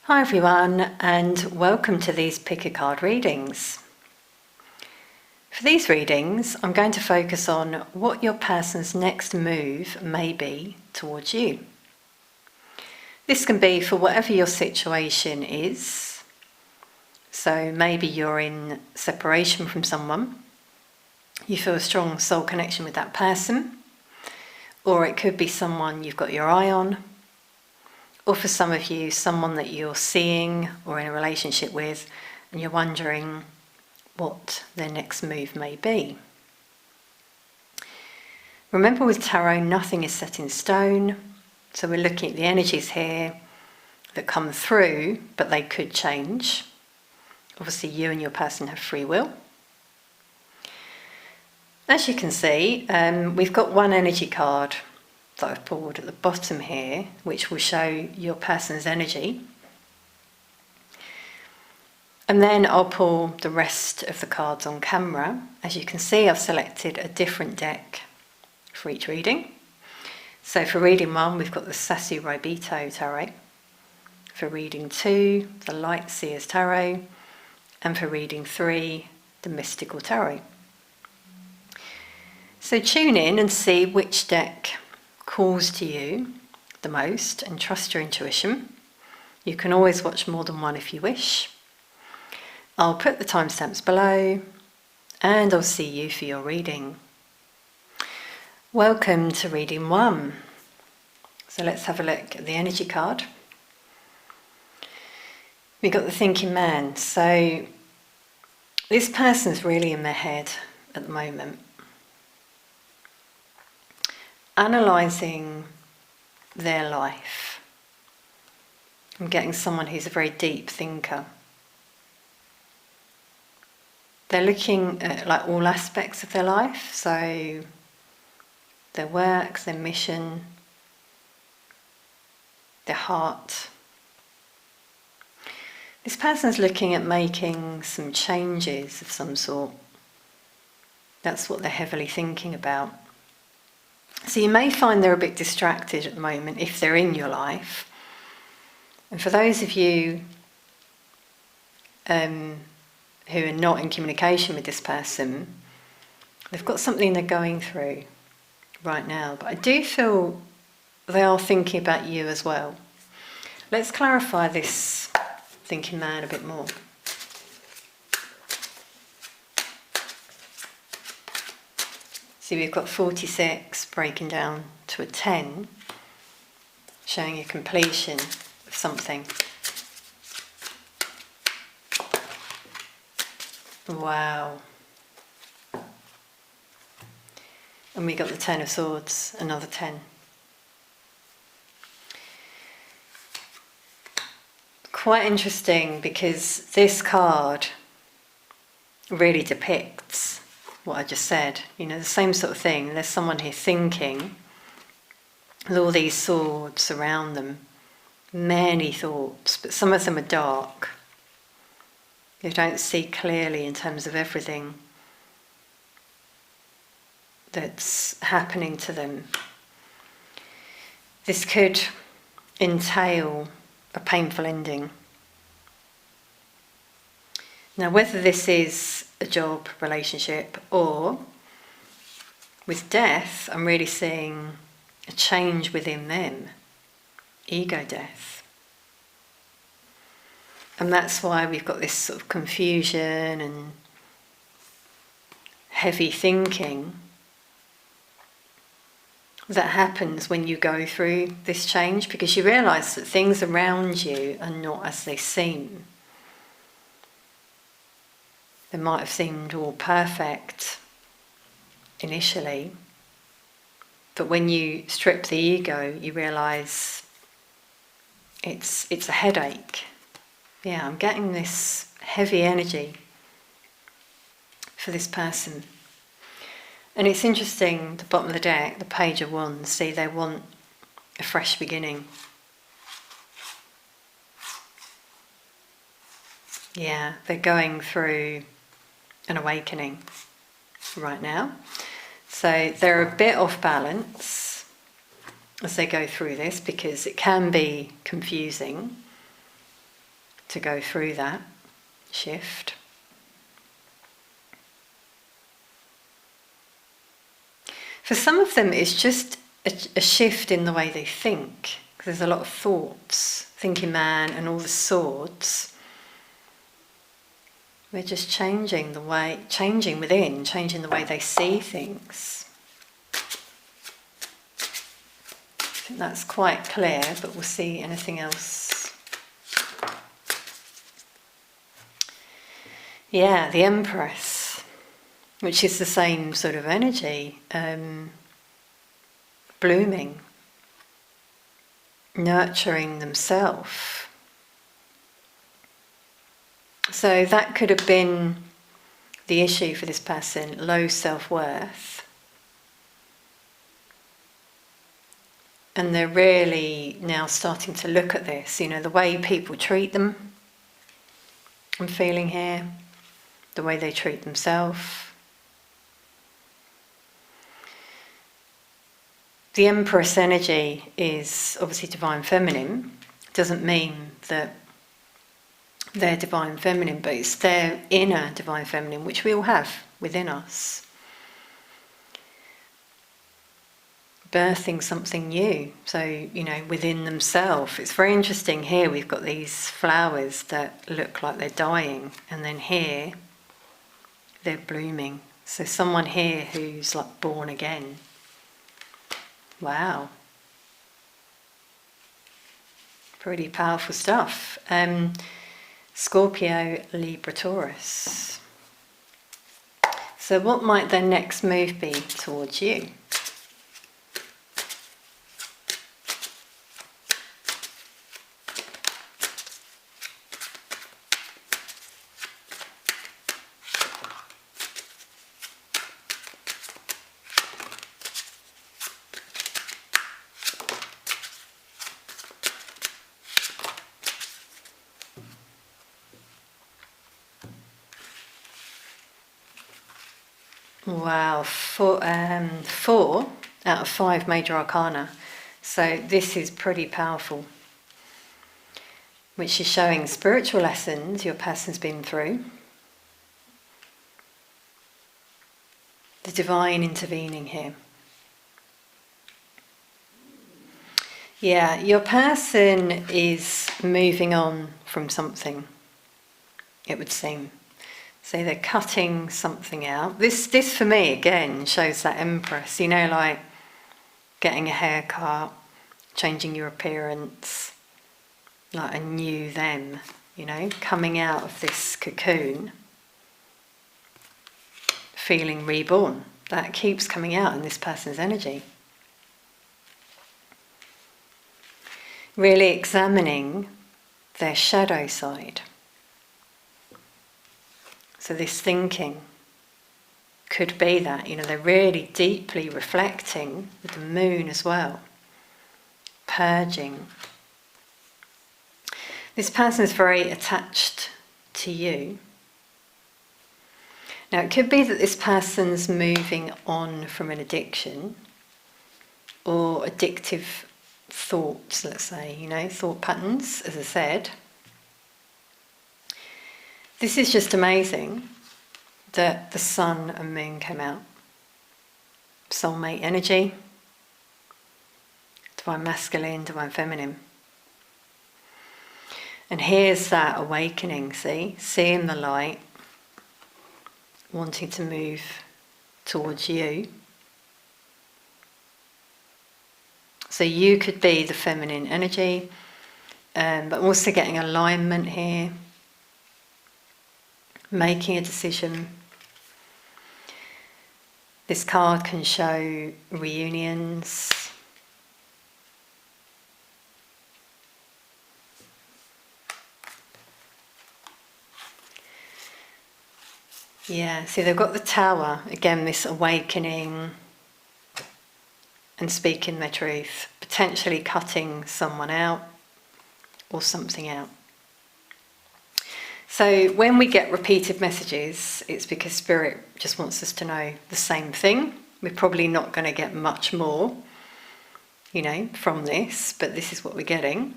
Hi everyone, and welcome to these pick a card readings. For these readings, I'm going to focus on what your person's next move may be towards you. This can be for whatever your situation is. So maybe you're in separation from someone, you feel a strong soul connection with that person, or it could be someone you've got your eye on, or for some of you, someone that you're seeing or in a relationship with, and you're wondering what their next move may be. Remember, with tarot, nothing is set in stone, so we're looking at the energies here that come through, but they could change. Obviously, you and your person have free will. As you can see, we've got one energy card that I've pulled at the bottom here, which will show your person's energy. And then I'll pull the rest of the cards on camera. As you can see, I've selected a different deck for each reading. So for reading 1, we've got the Sassy Raibito Tarot. For reading 2, the Light Seers Tarot. And for reading 3, the Mystical Tarot. So tune in and see which deck calls to you the most, and trust your intuition. You can always watch more than one if you wish. I'll put the timestamps below, and I'll see you for your reading. Welcome to reading 1. So let's have a look at the energy card. We've got the Thinking Man. So this person's really in their head at the moment, analysing their life. I'm getting someone who's a very deep thinker. They're looking at like all aspects of their life, so their work, their mission, their heart. This person's looking at making some changes of some sort. That's what they're heavily thinking about. So you may find they're a bit distracted at the moment if they're in your life. And for those of you who are not in communication with this person, they've got something they're going through right now. But I do feel they are thinking about you as well. Let's clarify this Thinking Man a bit more. See, we've got 46 breaking down to a 10, showing a completion of something. Wow. And we got the 10 of Swords, another 10. Quite interesting, because this card really depicts what I just said. You know, the same sort of thing. There's someone here thinking, with all these swords around them, many thoughts, but some of them are dark. You don't see clearly in terms of everything that's happening to them. This could entail a painful ending. Now, whether this is a job, relationship, or with death, I'm really seeing a change within them, ego death. And that's why we've got this sort of confusion and heavy thinking that happens when you go through this change, because you realise that things around you are not as they seem. They might have seemed all perfect initially, but when you strip the ego, you realise it's a headache. Yeah, I'm getting this heavy energy for this person. And it's interesting, the bottom of the deck, the Page of Wands, see, they want a fresh beginning. Yeah, they're going through an awakening right now. So they're a bit off balance as they go through this, because it can be confusing. to go through that shift. For some of them, it's just a shift in the way they think. There's a lot of thoughts, thinking man and all the swords. We're just changing within, changing the way they see things. I think that's quite clear, but we'll see anything else. Yeah, the Empress, which is the same sort of energy, blooming, nurturing themselves. So that could have been the issue for this person, low self-worth. And they're really now starting to look at this, the way people treat them. I'm feeling here, the way they treat themselves. The Empress energy is obviously divine feminine. Doesn't mean that they're divine feminine, but it's their inner divine feminine, which we all have within us. Birthing something new, so, within themselves. It's very interesting here, we've got these flowers that look like they're dying, and then here, they're blooming. So someone here who's like born again. Wow. Pretty powerful stuff. Scorpio, Libra, Taurus. So what might their next move be towards you? Wow, four out of 5 major arcana. So this is pretty powerful, which is showing spiritual lessons your person's been through. The divine intervening here. Yeah, your person is moving on from something, it would seem. So they're cutting something out. This for me, again, shows that Empress, like getting a haircut, changing your appearance, like a new them, coming out of this cocoon, feeling reborn. That keeps coming out in this person's energy. Really examining their shadow side. So this thinking could be that, they're really deeply reflecting with the moon as well, purging. This person is very attached to you. Now it could be that this person's moving on from an addiction or addictive thoughts, let's say, thought patterns, as I said. This is just amazing that the sun and moon came out. Soulmate energy, divine masculine, divine feminine. And here's that awakening, seeing the light, wanting to move towards you. So you could be the feminine energy, but also getting alignment here. Making a decision. This card can show reunions. Yeah, see they've got the Tower, again this awakening and speaking their truth, potentially cutting someone out or something out. So when we get repeated messages, it's because Spirit just wants us to know the same thing. We're probably not going to get much more, from this, but this is what we're getting.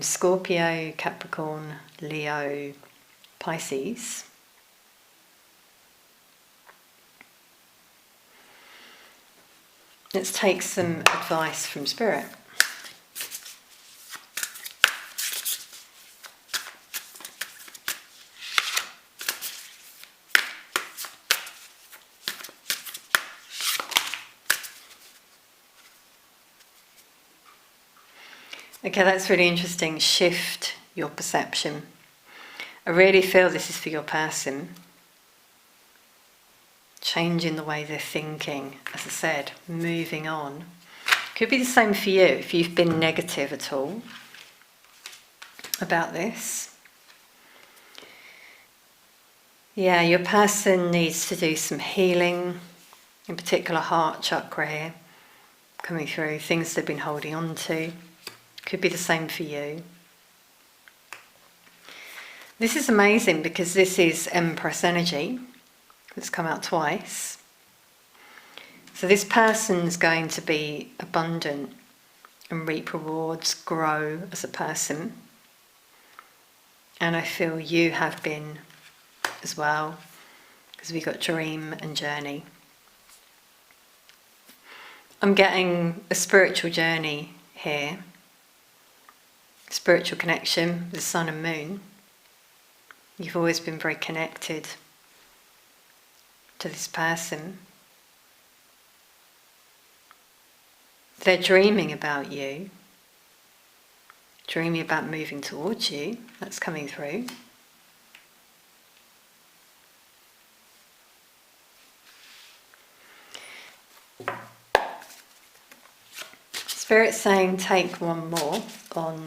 Scorpio, Capricorn, Leo, Pisces. Let's take some advice from Spirit. Okay, that's really interesting. Shift your perception. I really feel this is for your person. Changing the way they're thinking, as I said, moving on. Could be the same for you if you've been negative at all about this. Yeah, your person needs to do some healing, in particular heart chakra here, coming through, things they've been holding on to. Could be the same for you. This is amazing because this is Empress energy. It's come out twice. So this person's going to be abundant and reap rewards, grow as a person. And I feel you have been as well, because we got dream and journey. I'm getting a spiritual journey here. Spiritual connection with the sun and moon. You've always been very connected to this person. They're dreaming about you, dreaming about moving towards you. That's coming through. Spirit's saying take one more on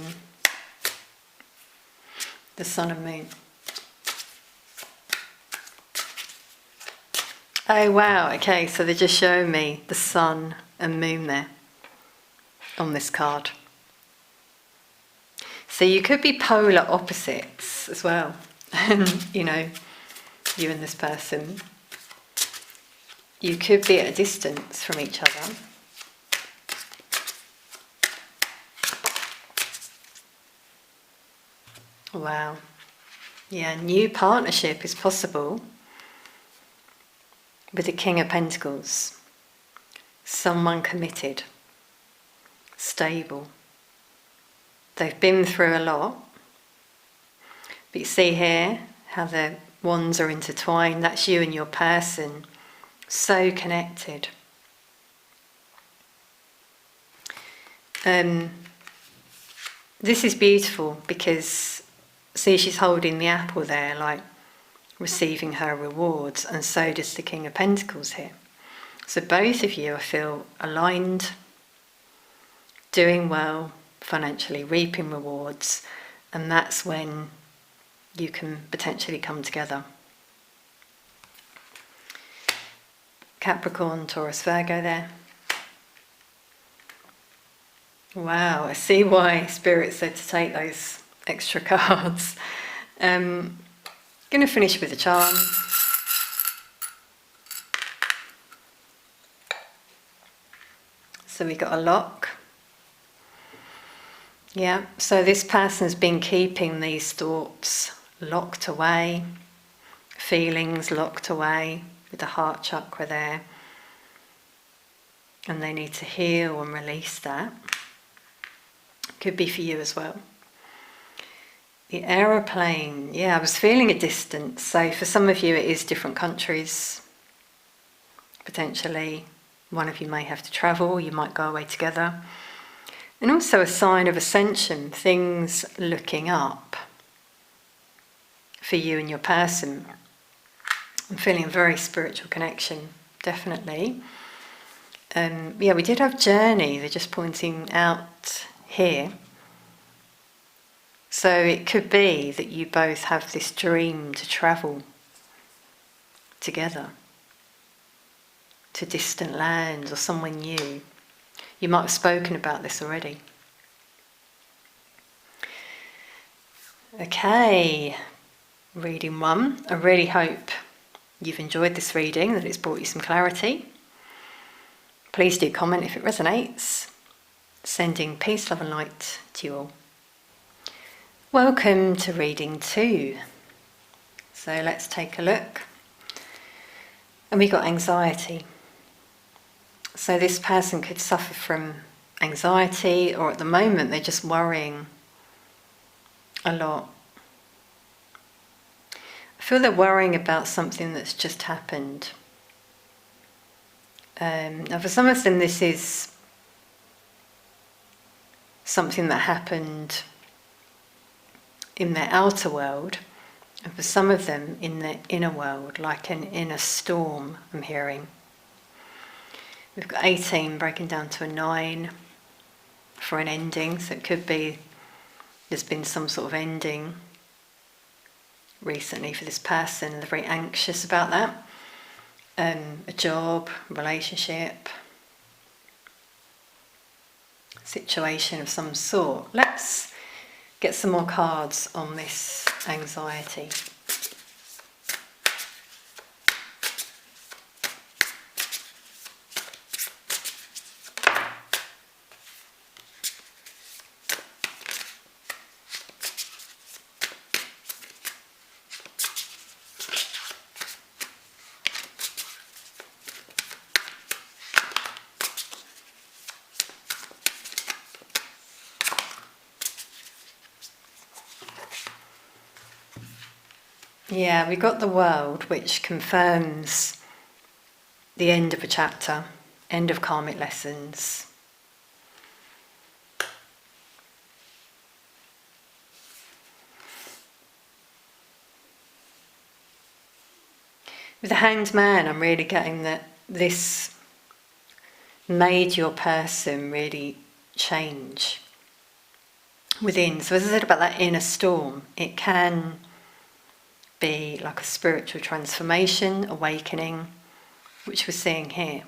the sun and moon. Oh wow, okay, so they're just showing me the sun and moon there on this card. So you could be polar opposites as well. You know, you and this person. You could be at a distance from each other. Wow. Yeah, new partnership is possible with the King of Pentacles. Someone committed, stable. They've been through a lot. But you see here how the wands are intertwined. That's you and your person. So connected. This is beautiful because, see, she's holding the apple there, like receiving her rewards, and so does the King of Pentacles here. So both of you, I feel, aligned, doing well, financially reaping rewards, and that's when you can potentially come together. Capricorn, Taurus, Virgo there. Wow, I see why Spirit said to take those extra cards. Going to finish with a charm. So we got a lock. Yeah, so this person's been keeping these thoughts locked away, feelings locked away with the heart chakra there. And they need to heal and release that. Could be for you as well. The aeroplane, yeah, I was feeling a distance. So for some of you it is different countries. Potentially one of you may have to travel, you might go away together. And also a sign of ascension, things looking up for you and your person. I'm feeling a very spiritual connection, definitely. Yeah, we did have journey, they're just pointing out here. So it could be that you both have this dream to travel together to distant lands or somewhere new. You might have spoken about this already. Okay, reading one. I really hope you've enjoyed this reading, that it's brought you some clarity. Please do comment if it resonates. Sending peace, love and light to you all. Welcome to reading 2. So let's take a look. And we got anxiety. So this person could suffer from anxiety, or at the moment they're just worrying a lot. I feel they're worrying about something that's just happened. Now for some of them this is something that happened in their outer world, and for some of them in their inner world, like an inner storm, I'm hearing. We've got 18 breaking down to a 9 for an ending, so it could be there's been some sort of ending recently for this person, they're very anxious about that. A job, relationship, situation of some sort. Let's get some more cards on this anxiety. Yeah, we got the World, which confirms the end of a chapter, end of karmic lessons. With the Hanged Man, I'm really getting that this made your person really change within. So as I said about that inner storm, it can be like a spiritual transformation, awakening, which we're seeing here.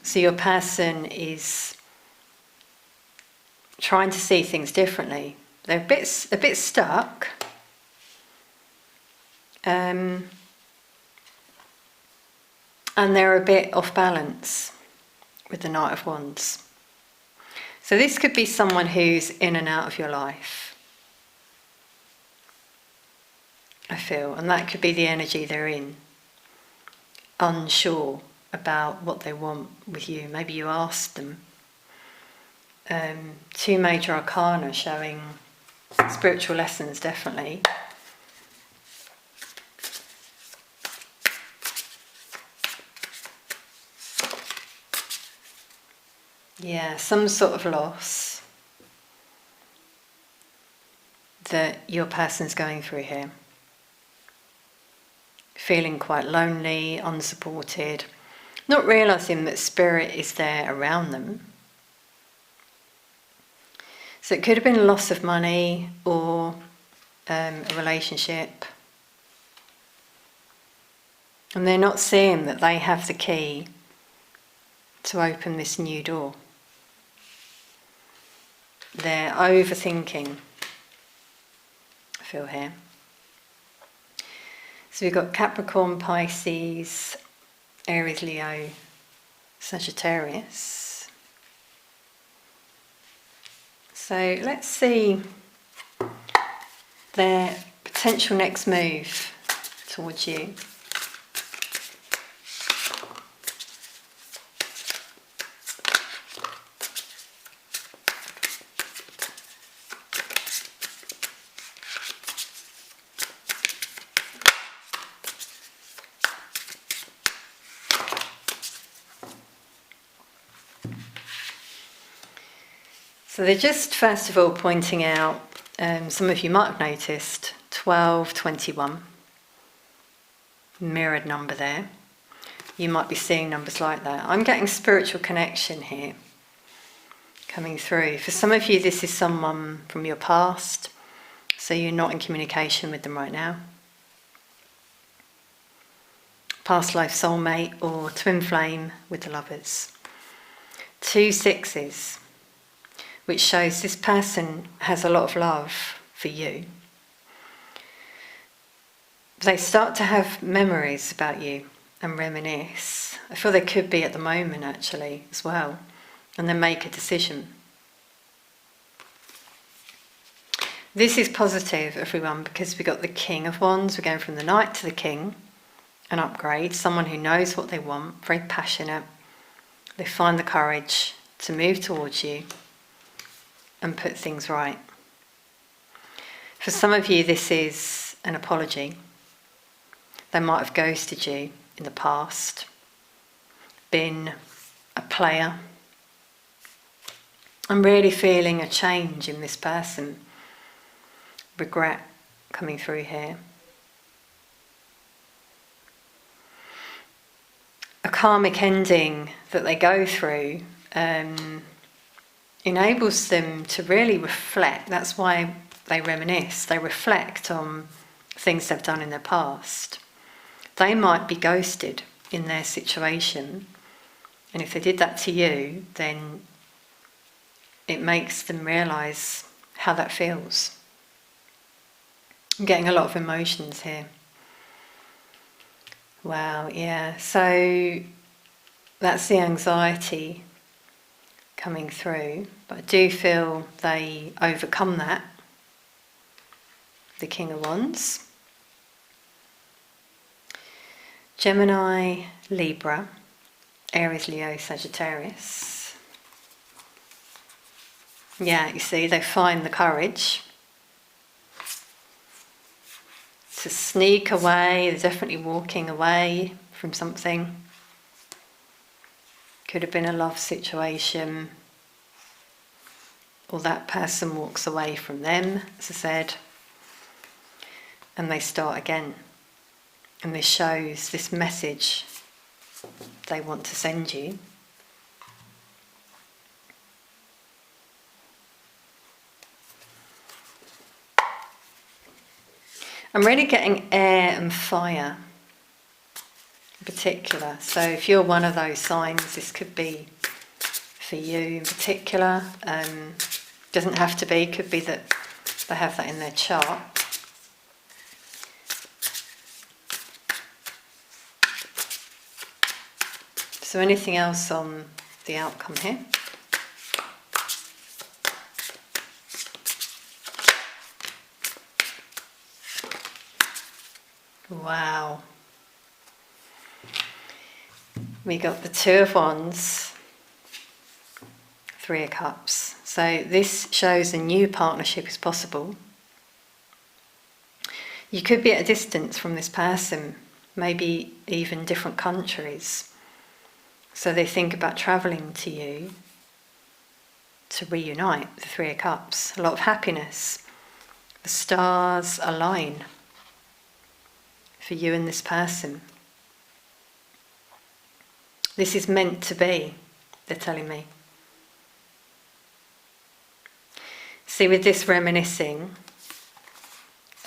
So your person is trying to see things differently. They're a bit stuck. And they're a bit off balance with the Knight of Wands. So this could be someone who's in and out of your life, I feel, and that could be the energy they're in, unsure about what they want with you. Maybe you asked them. 2 major arcana showing spiritual lessons, definitely. Yeah, some sort of loss that your person's going through here. Feeling quite lonely, unsupported, not realising that spirit is there around them. So it could have been a loss of money or a relationship. And they're not seeing that they have the key to open this new door. They're overthinking, I feel here. So we've got Capricorn, Pisces, Aries, Leo, Sagittarius. So let's see their potential next move towards you. So they're just first of all pointing out, some of you might have noticed, 12, 21, mirrored number there. You might be seeing numbers like that. I'm getting spiritual connection here coming through. For some of you, this is someone from your past, so you're not in communication with them right now. Past life soulmate or twin flame with the Lovers. 2 sixes, which shows this person has a lot of love for you. They start to have memories about you and reminisce. I feel they could be at the moment actually as well, and then make a decision. This is positive, everyone, because we've got the King of Wands. We're going from the Knight to the King, an upgrade, someone who knows what they want, very passionate. They find the courage to move towards you and put things right. For some of you, this is an apology. They might have ghosted you in the past, been a player. I'm really feeling a change in this person. Regret coming through here. A karmic ending that they go through enables them to really reflect. That's why they reminisce. They reflect on things they've done in their past. They might be ghosted in their situation, and if they did that to you, then it makes them realise how that feels. I'm getting a lot of emotions here. Wow, yeah. So that's the anxiety coming through. But I do feel they overcome that. The King of Wands. Gemini, Libra, Aries, Leo, Sagittarius. Yeah, you see, they find the courage to sneak away. They're definitely walking away from something. Could have been a love situation, or that person walks away from them, as I said, and they start again. And this shows this message they want to send you. I'm really getting air and fire in particular. So if you're one of those signs, this could be for you in particular. Doesn't have to be, could be that they have that in their chart. So anything else on the outcome here? Wow. We got the Two of Wands, Three of Cups. So this shows a new partnership is possible. You could be at a distance from this person, maybe even different countries. So they think about travelling to you to reunite, the Three of Cups. A lot of happiness. The stars align for you and this person. This is meant to be, they're telling me. See, with this reminiscing,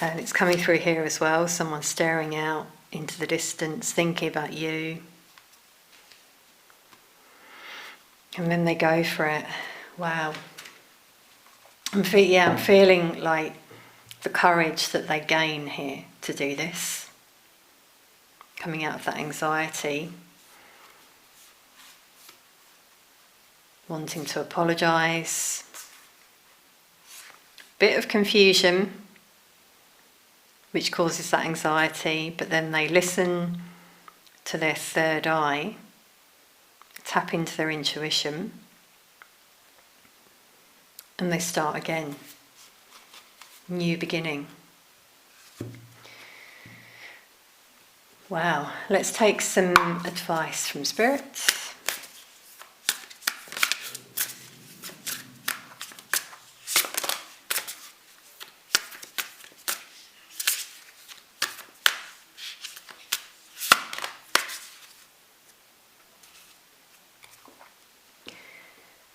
and it's coming through here as well, someone staring out into the distance, thinking about you. And then they go for it. Wow. I'm feeling like the courage that they gain here to do this. Coming out of that anxiety. Wanting to apologise. Bit of confusion, which causes that anxiety, but then they listen to their third eye. Tap into their intuition, and they start again. New beginning. Wow, let's take some advice from Spirit.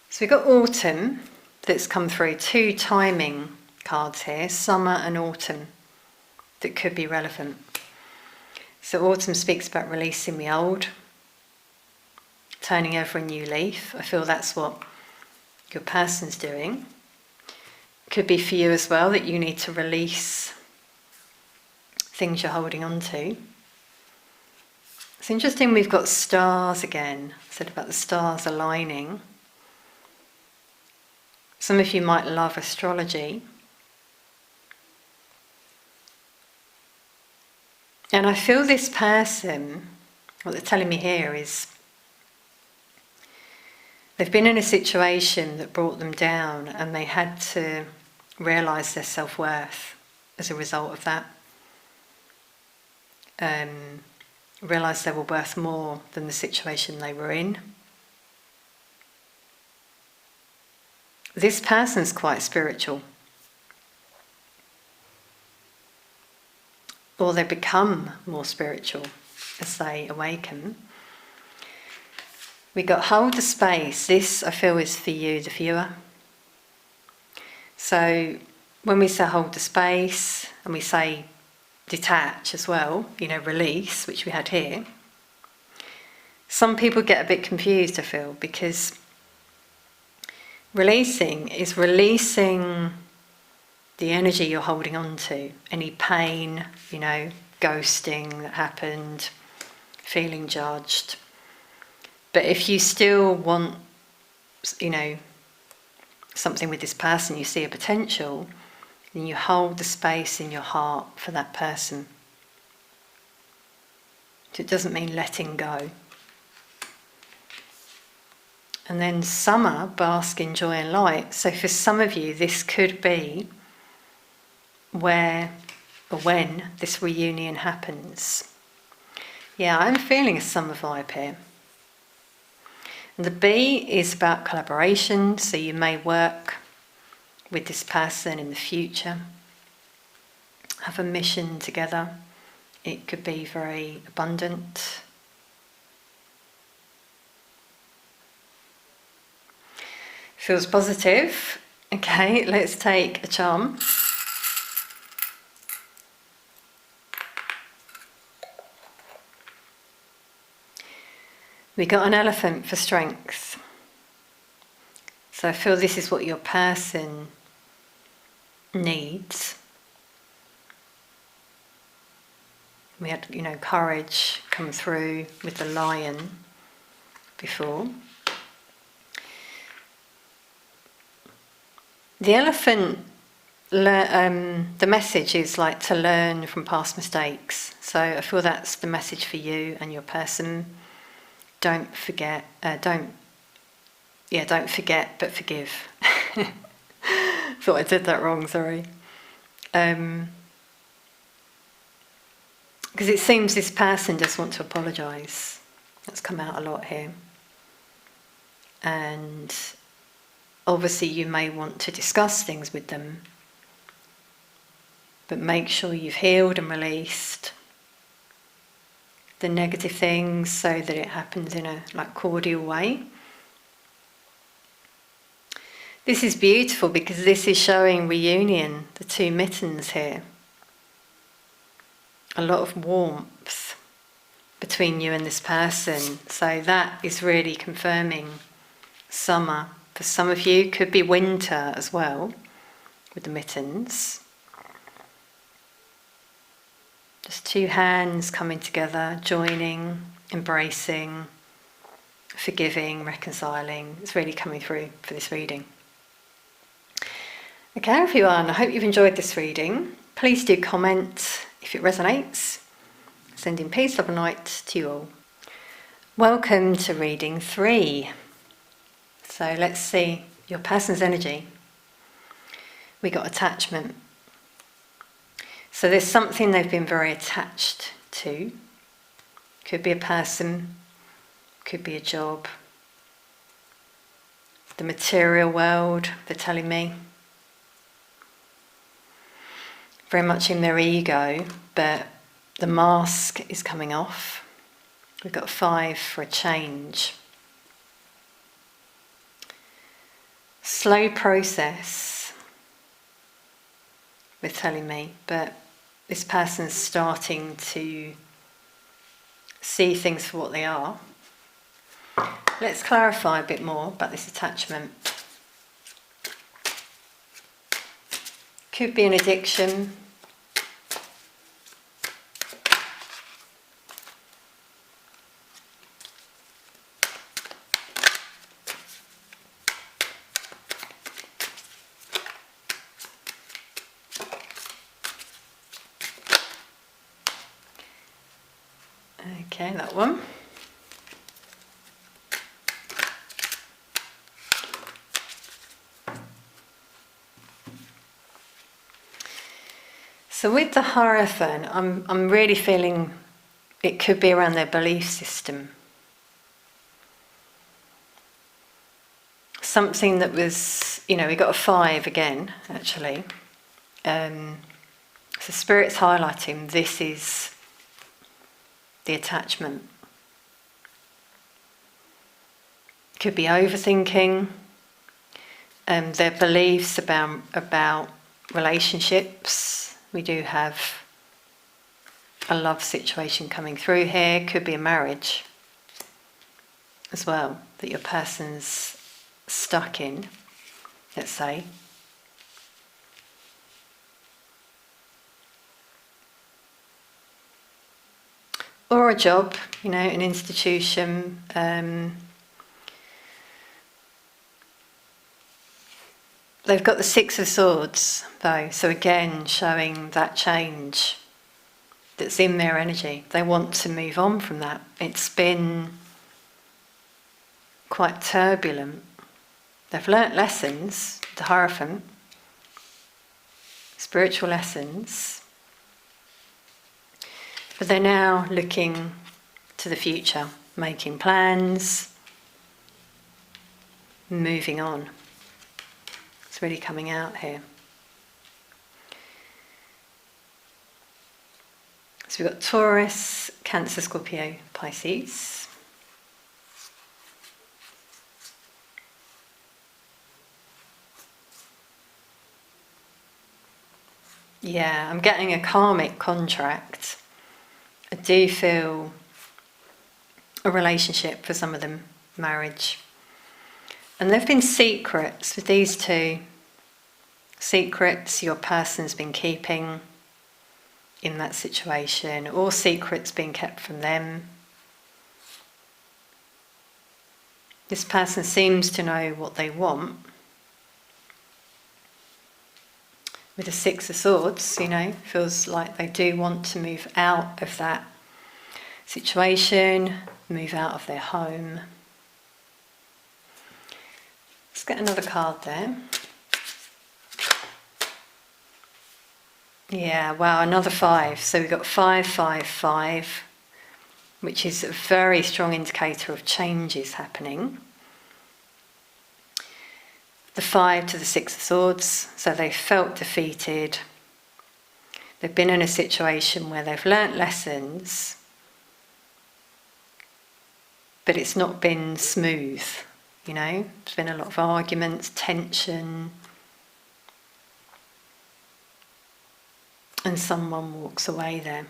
So we've got autumn that's come through, two timing cards here, summer and autumn, that could be relevant. So autumn speaks about releasing the old, turning over a new leaf. I feel that's what your person's doing. Could be for you as well, that you need to release things you're holding on to. It's interesting, we've got stars again. I said about the stars aligning. Some of you might love astrology. And I feel this person, what they're telling me here is they've been in a situation that brought them down and they had to realise their self-worth as a result of that. Realise they were worth more than the situation they were in. This person's quite spiritual. Or they become more spiritual as they awaken. We got hold the space. This, I feel, is for you, the viewer. So when we say hold the space and we say detach as well, release, which we had here, some people get a bit confused, I feel, because releasing is releasing the energy you're holding on to, any pain, ghosting that happened, feeling judged. But if you still want, something with this person, you see a potential, then you hold the space in your heart for that person. So it doesn't mean letting go. And then summer, bask in joy and light. So for some of you, this could be where or when this reunion happens. Yeah, I'm feeling a summer vibe here. And the B is about collaboration, so you may work with this person in the future, have a mission together. It could be very abundant. Feels positive. Okay, let's take a charm. We got an elephant for strength. So I feel this is what your person needs. We had, courage come through with the lion before. The elephant, the message is like to learn from past mistakes. So I feel that's the message for you and your person. Don't forget, don't forget, but forgive. Thought I did that wrong, sorry. Because it seems this person does want to apologise. That's come out a lot here. And obviously you may want to discuss things with them, but make sure you've healed and released the negative things so that it happens in a cordial way. This is beautiful because this is showing reunion, the two mittens here. A lot of warmth between you and this person. So that is really confirming summer. For some of you, could be winter as well with the mittens. Just two hands coming together, joining, embracing, forgiving, reconciling. It's really coming through for this reading. Okay, everyone, I hope you've enjoyed this reading. Please do comment if it resonates. Sending peace, love and light to you all. Welcome to reading 3. So let's see your person's energy. We got attachment. So there's something they've been very attached to. Could be a person, could be a job. The material world, they're telling me. Very much in their ego, but the mask is coming off. We've got 5 for a change. Slow process, they're telling me, but this person's starting to see things for what they are. Let's clarify a bit more about this attachment. Could be an addiction. Okay, that one. So with the Hierophant, I'm really feeling it could be around their belief system. Something that was, we got a 5 again, actually. So Spirit's highlighting this is the attachment. Could be overthinking, their beliefs about relationships. We do have a love situation coming through here. Could be a marriage as well that your person's stuck in, let's say. Or a job, an institution. They've got the 6 of Swords, though, so again showing that change that's in their energy. They want to move on from that. It's been quite turbulent. They've learnt lessons, the Hierophant, spiritual lessons, but they're now looking to the future, making plans, moving on. It's really coming out here. So we've got Taurus, Cancer, Scorpio, Pisces. Yeah, I'm getting a karmic contract. I do feel a relationship for some of them, marriage. And there have been secrets with these two. Secrets your person's been keeping in that situation, or secrets being kept from them. This person seems to know what they want. With the 6 of Swords, feels like they do want to move out of that situation, move out of their home. Let's get another card there. Yeah, wow, another 5. So we've got 5, 5, 5, which is a very strong indicator of changes happening. The 5 to the 6 of Swords, so they felt defeated. They've been in a situation where they've learnt lessons, but it's not been smooth, There's been a lot of arguments, tension, and someone walks away there.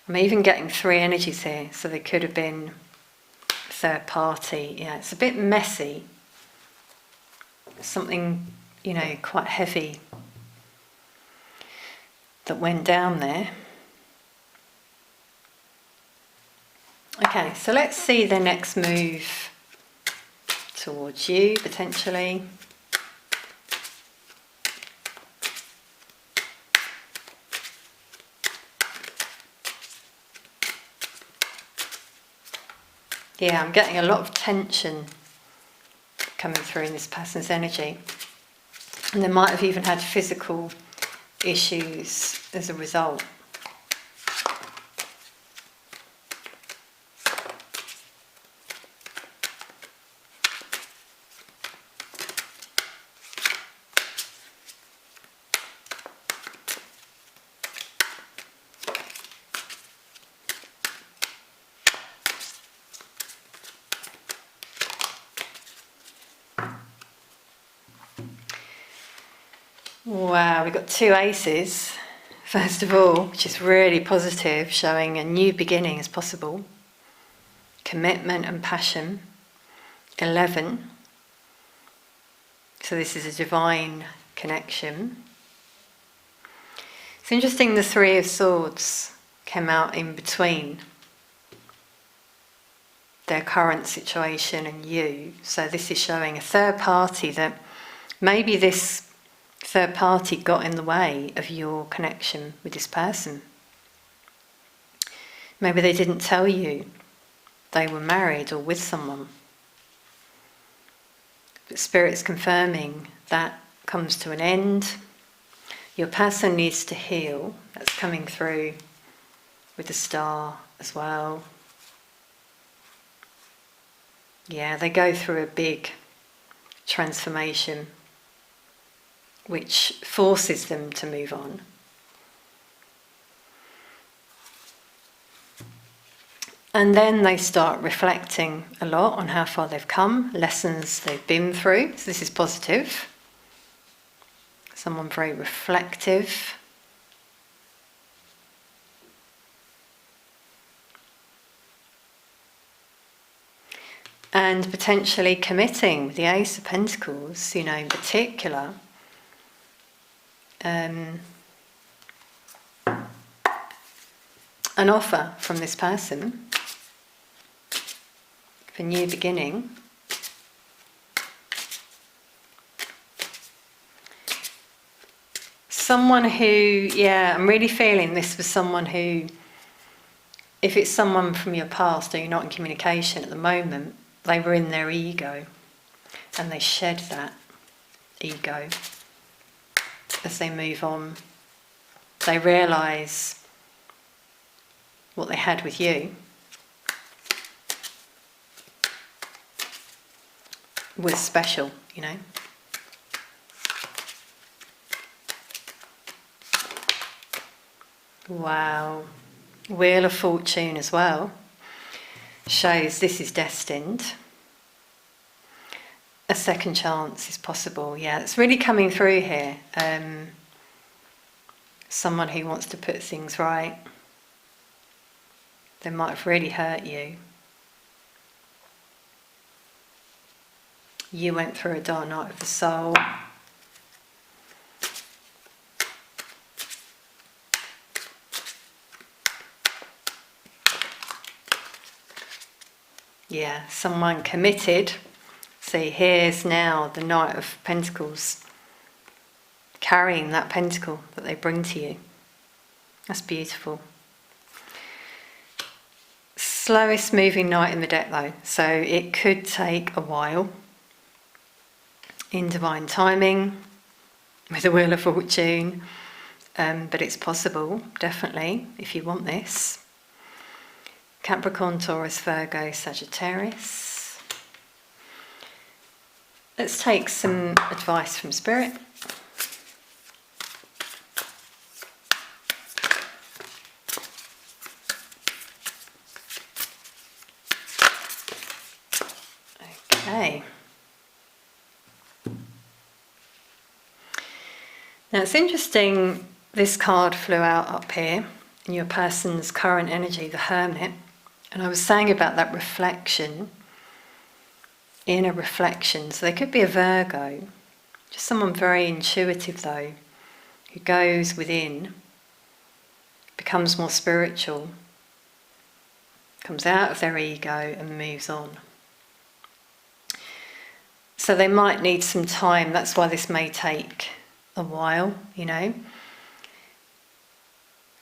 I'm even getting 3 energies here, so they could have been third party. Yeah, it's a bit messy. Something, quite heavy that went down there. Okay, so let's see the next move towards you, potentially. Yeah, I'm getting a lot of tension coming through in this person's energy. And they might have even had physical issues as a result. Wow, we've got 2 aces, first of all, which is really positive, showing a new beginning is possible. Commitment and passion. 11. So this is a divine connection. It's interesting the 3 of Swords came out in between their current situation and you. So this is showing a third party that maybe this third party got in the way of your connection with this person. Maybe they didn't tell you they were married or with someone. But Spirit's confirming that comes to an end. Your person needs to heal. That's coming through with the star as well. Yeah, they go through a big transformation which forces them to move on. And then they start reflecting a lot on how far they've come, lessons they've been through. So this is positive. Someone very reflective. And potentially committing with the Ace of Pentacles, in particular. An offer from this person for new beginning. Someone who, I'm really feeling this was someone who, if it's someone from your past or you're not in communication at the moment, they were in their ego and they shed that ego as they move on. They realise what they had with you was special, Wow. Wheel of Fortune as well shows this is destined. A second chance is possible. Yeah, it's really coming through here. Someone who wants to put things right. They might have really hurt you. You went through a dark night of the soul. Yeah, someone committed. See, here's now the Knight of Pentacles carrying that pentacle that they bring to you. That's beautiful. Slowest moving knight in the deck though, so it could take a while. In divine timing, with the Wheel of Fortune, but it's possible, definitely, if you want this. Capricorn, Taurus, Virgo, Sagittarius. Let's take some advice from Spirit. Okay. Now it's interesting, this card flew out up here in your person's current energy, the Hermit. And I was saying about that reflection, inner reflection. So they could be a Virgo, just someone very intuitive though, who goes within, becomes more spiritual, comes out of their ego and moves on. So they might need some time, that's why this may take a while, They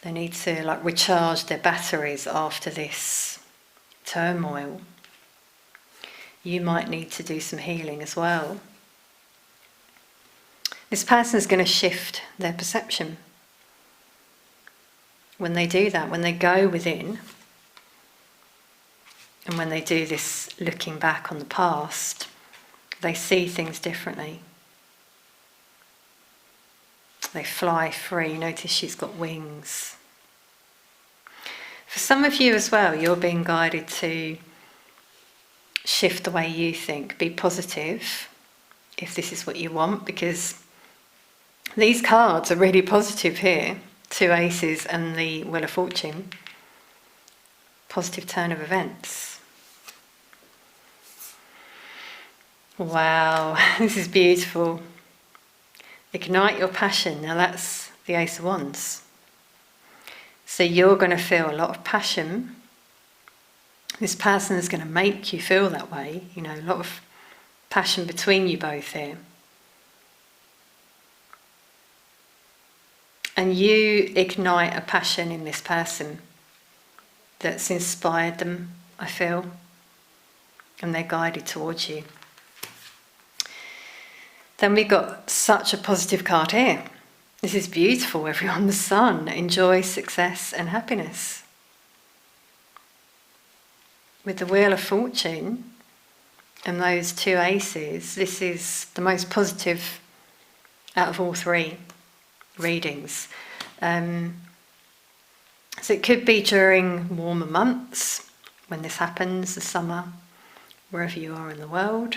need to recharge their batteries after this turmoil. You might need to do some healing as well. This person is going to shift their perception. When they do that, when they go within, and when they do this looking back on the past, they see things differently. They fly free. Notice she's got wings. For some of you as well, you're being guided to shift the way you think. Be positive if this is what you want, because these cards are really positive here. 2 aces and the Wheel of Fortune. Positive turn of events. Wow, this is beautiful. Ignite your passion. Now that's the Ace of Wands. So you're going to feel a lot of passion. This person is going to make you feel that way. A lot of passion between you both here. And you ignite a passion in this person that's inspired them, I feel, and they're guided towards you. Then we got such a positive card here. This is beautiful, everyone. The Sun. Enjoy success and happiness. With the Wheel of Fortune and those two aces, this is the most positive out of all three readings. So it could be during warmer months when this happens, the summer, wherever you are in the world.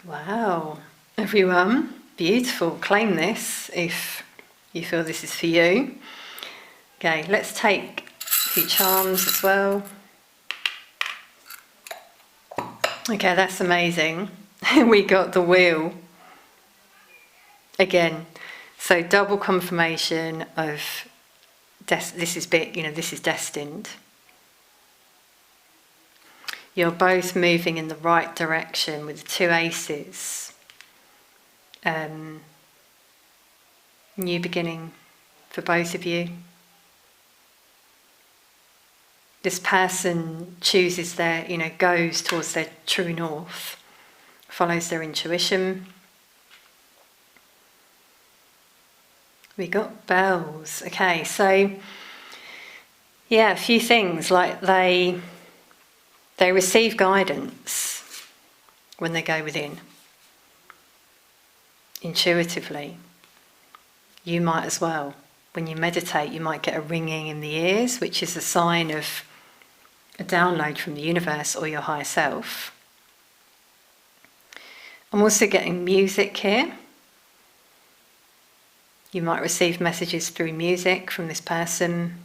Wow, everyone, beautiful. Claim this if you feel this is for you. Okay, let's take a few charms as well. Okay, that's amazing. We got the Wheel again. So double confirmation of this is destined. You're both moving in the right direction with the two aces. New beginning for both of you. This person chooses goes towards their true north, follows their intuition. We got bells. Okay, so yeah, a few things like they receive guidance when they go within, intuitively. You might as well. When you meditate, you might get a ringing in the ears, which is a sign of a download from the universe or your higher self. I'm also getting music here. You might receive messages through music from this person.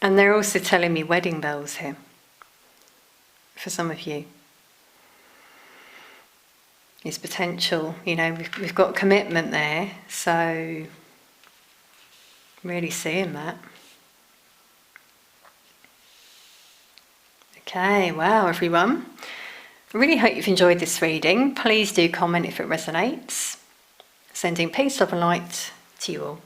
And they're also telling me wedding bells here, for some of you. It's potential, we've got commitment there, so really seeing that. Okay, wow, everyone. I really hope you've enjoyed this reading. Please do comment if it resonates. Sending peace, love and light to you all.